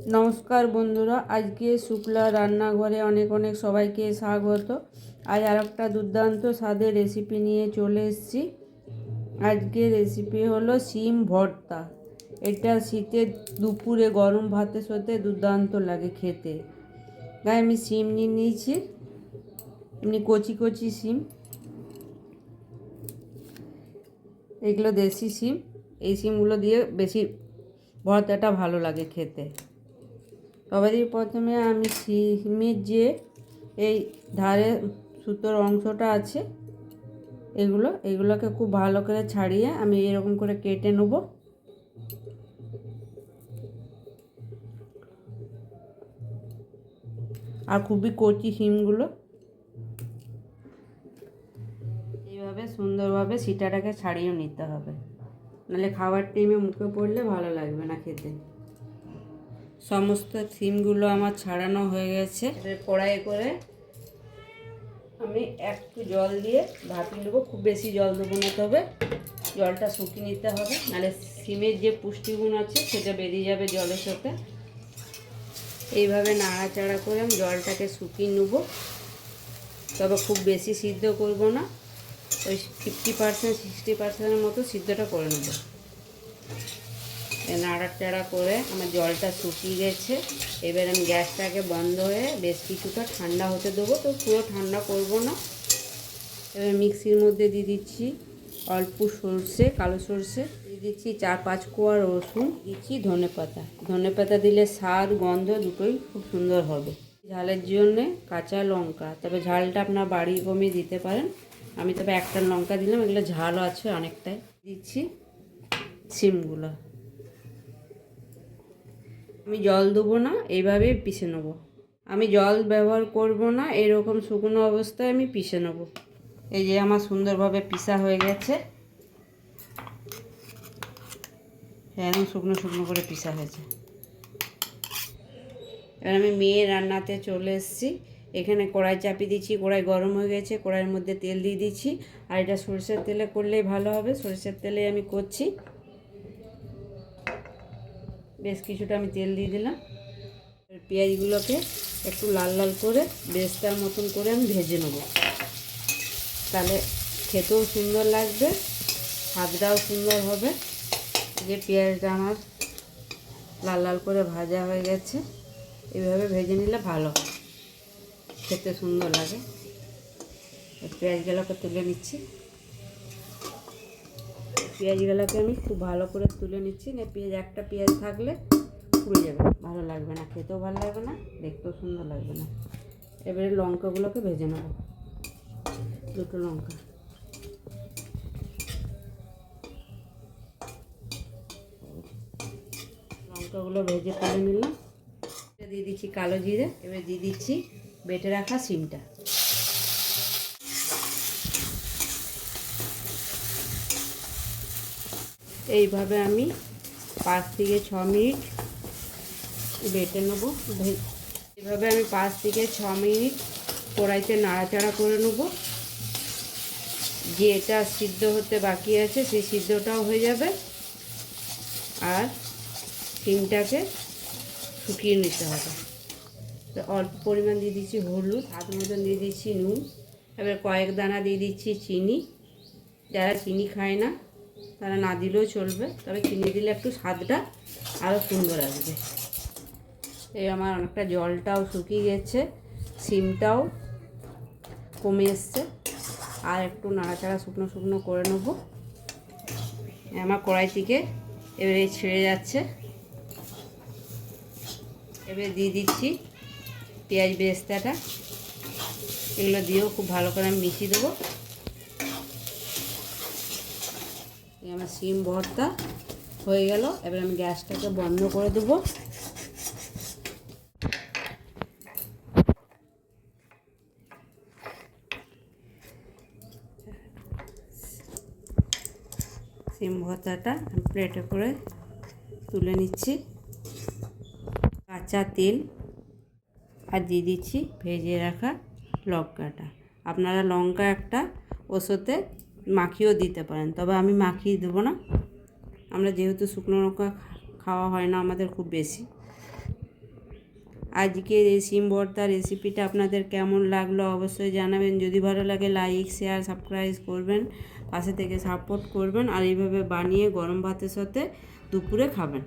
নমস্কার বন্ধুরা, আজকে শুক্লা রান্নাঘরে অনেক অনেক সবাইকে স্বাগত। আজ আর একটা দুর্দান্ত স্বাদের রেসিপি নিয়ে চলে এসেছি। আজকে রেসিপি হলো শিম ভর্তা। এটা শীতের দুপুরে গরম ভাতের সাথে দুর্দান্ত লাগে খেতে। তাই আমি শিম নিয়ে নিয়েছি, এমনি কচি কচি শিম। এগুলো দেশি শিম, এই শিমগুলো দিয়ে বেশি ভর্তাটা ভালো লাগে খেতে। সবারই প্রথমে আমি শিমের যে এই ধারে সুতোর অংশটা আছে এগুলোকে খুব ভালো করে ছাড়িয়ে আমি এরকম করে কেটে নেব। আর খুবই কচি শিমগুলো এইভাবে সুন্দরভাবে সিটাটাকে ছাড়িয়ে নিতে হবে, নাহলে খাবার টাইমে মুখে পড়লে ভালো লাগবে না খেতে। সমস্ত শিমগুলো আমার ছাড়ানো হয়ে গেছে। এবার কড়াইয়ে করে আমি একটু জল দিয়ে ভাপিয়ে নেবো। খুব বেশি জল দেবো না, তবে জলটা শুকিয়ে নিতে হবে, নাহলে শিমের যে পুষ্টিগুণ আছে সেটা বেরিয়ে যাবে জলের সাথে। এইভাবে নাড়াচাড়া করে আমি জলটাকে শুকিয়ে নেব, তবে খুব বেশি সিদ্ধ করব না, ওই 50% 60%-এর মতো সিদ্ধটা করে নেব। নাড়াচাড়া করে আমার জলটা শুকিয়ে গেছে। এবার আমি গ্যাসটাকে বন্ধ হয়ে বেশ কিছুটা ঠান্ডা হতে দেবো, তো পুরো ঠান্ডা করব না। এবার মিক্সির মধ্যে দিয়ে দিচ্ছি অল্প সর্ষে, কালো সর্ষে দিয়ে দিচ্ছি 4-5 কোয়া রসুন, দিচ্ছি ধনে পাতা দিলে স্বাদ গন্ধ দুটোই খুব সুন্দর হবে। ঝালের জন্যে কাঁচা লঙ্কা, তবে ঝালটা আপনার বাড়ি কমিয়ে দিতে পারেন। আমি তবে একটা লঙ্কা দিলাম, এগুলো ঝালও আছে অনেকটাই। দিচ্ছি শিমগুলো। আমি জল দেবো না, এইভাবেই পিষে নেব। আমি জল ব্যবহার করব না, এরকম শুকনো অবস্থায় আমি পিষে নেব। এই যে আমার সুন্দরভাবে পিষা হয়ে গেছে, একদম শুকনো শুকনো করে পিষা হয়েছে। এবার আমি মেয়ের রান্নাতে চলে এসেছি। এখানে কড়াই চাপিয়ে দিচ্ছি, কড়াই গরম হয়ে গেছে, কড়াইয়ের মধ্যে তেল দিয়ে দিচ্ছি। আর এটা সরষের তেলে করলেই ভালো হবে, সরষের তেলে আমি করছি। বেশ কিছুটা আমি তেল দিয়ে দিলাম। পেঁয়াজগুলোকে একটু লাল লাল করে বেস্তার মতন করে আমি ভেজে নেব, তাহলে খেতেও সুন্দর লাগবে, স্বাদটাও সুন্দর হবে। যে পেঁয়াজটা আমার লাল লাল করে ভাজা হয়ে গেছে, এইভাবে ভেজে নিলে ভালো, খেতে সুন্দর লাগে। পেঁয়াজগুলোকে তুলে নিচ্ছি, পেঁয়াজগুলোকে আমি খুব ভালো করে তুলে নিচ্ছি। না একটা পেঁয়াজ থাকলে পুড়ে যাবে, ভালো লাগবে না, খেতেও ভালো লাগবে না, দেখতেও সুন্দর লাগবে না। এবারে লঙ্কাগুলোকে ভেজে নেব, দুটো লঙ্কাগুলো ভেজে তুলে নিলাম। দিয়ে দিচ্ছি কালো জিরে, এবার দিয়ে দিচ্ছি বেটে রাখা শিমটা। এইভাবে আমি 5 থেকে 6 মিনিট বেটে নেব। এইভাবে আমি 5 থেকে 6 মিনিট কড়াইতে নাড়াচাড়া করে নেব। যে এটা সিদ্ধ হতে বাকি আছে সেই সিদ্ধটাও হয়ে যাবে, আর শিমটাকে শুকিয়ে নিতে হবে। তো অল্প পরিমাণ দিয়ে দিচ্ছি হলুদ, স্বাদ মতন দিয়ে দিচ্ছি নুন, এবার কয়েক দানা দিয়ে দিচ্ছি চিনি। যারা চিনি খায় না তারা না দিলেও চলবে, তবে চিনি দিলে একটু স্বাদটা আরও সুন্দর আসবে। এই আমার অনেকটা জলটাও শুকিয়ে গেছে, শিমটাও কমে এসছে। আর একটু নাড়াচাড়া শুকনো শুকনো করে নেব। আমার কড়াই থেকে এবারে ছেড়ে যাচ্ছে। এবারে দিয়ে দিচ্ছি পেঁয়াজ বেরেস্তাটা, এগুলো দিয়েও খুব ভালো করে আমি মিশিয়ে দেবো। আমার শিম ভর্তা হয়ে গেল। এবার আমি গ্যাসটাকে বন্ধ করে দেবো। শিম ভর্তাটা প্লেটে করে তুলে নিচ্ছি। কাঁচা তেল আর দিয়ে দিচ্ছি ভেজে রাখা লঙ্কাটা। আপনারা লঙ্কা একটা ওর সাথে মাখিয়েও দিতে পারেন, তবে আমি মাখিয়ে দেবো না, আমরা যেহেতু শুকনো লঙ্কা খাওয়া হয় না আমাদের খুব বেশি, আজকের এই শিম ভর্তা রেসিপিটা আপনাদের কেমন লাগলো অবশ্যই জানাবেন। যদি ভালো লাগে লাইক শেয়ার সাবস্ক্রাইব করবেন, পাশে থেকে সাপোর্ট করবেন আর এইভাবে বানিয়ে গরম ভাতের সাথে দুপুরে খাবেন।